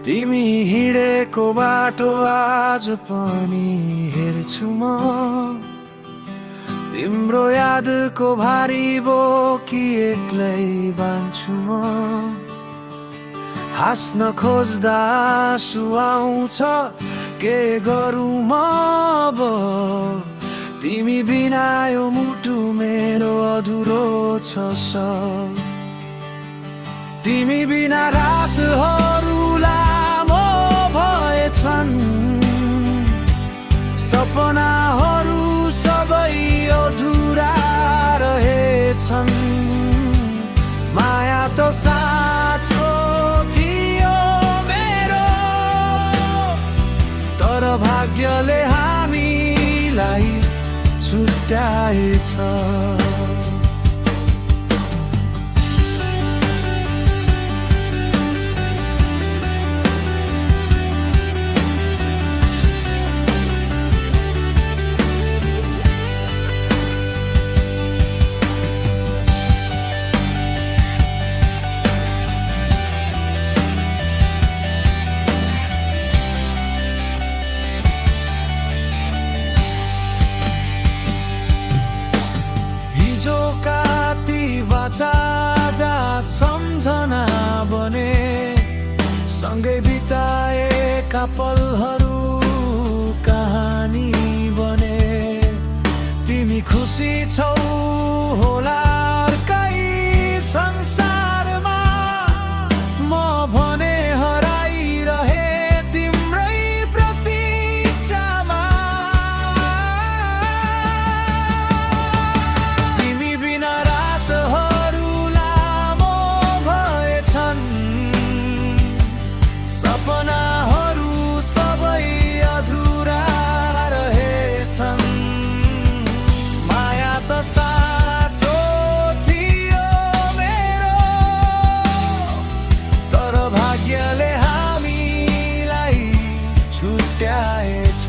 तिमी हिँडेको बाटो आज पनि हेर्छु म, तिम्रो यादको भारी बोकी एक्लै बाँच्छु म। हाँस्न खोज्दा आँसु आउँछ, के गरौँ म अब? तिमी बिना यो मुटु मेरो अधुरो छ सब। तिमी बिना रातहरू लामो भएछन्, सपनाहरू सबै अधुरा रहेछन्। माया त साँचो थियो मेरो, तर भाग्यले हामीलाई छुट्याएछ। साझा सम्झना बने, सँगै बिताएका पलहरू कहानी बने। तिमी खुसी छौ होला अर्कै संसारमा, म भने हराइरहे तिम्रै प्रतीक्षामा। तिमी बिना सपनाहरू सबै अधुरा रहेछन्। माया त साँचो थियो मेरो, तर भाग्यले हामीलाई छुट्याएछ।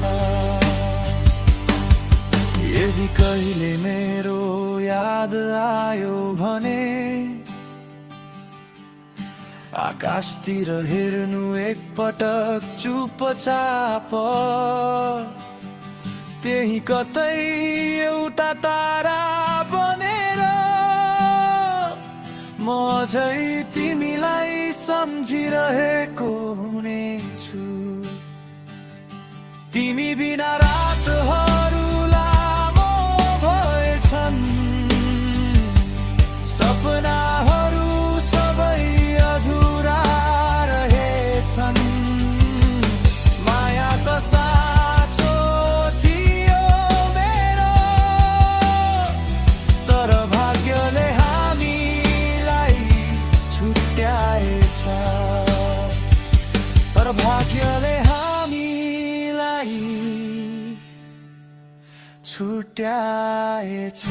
यदि कहिले मेरो याद आयो भने आकाशतिर हेर्नु एकपटक चुपचाप, त्यही कतै एउटा तारा बनेर म अझै तिमीलाई सम्झिरहेको हुनेछु। तिमी बिना रातहरू लामो भएछन्, सपनाहरू सबै अधुरा रहेछन्। माया त साँचो थियो मेरो, तर भाग्यले हामीलाई छुट्याएछ। तर भाग्यले हामीलाई छुट्याएछ।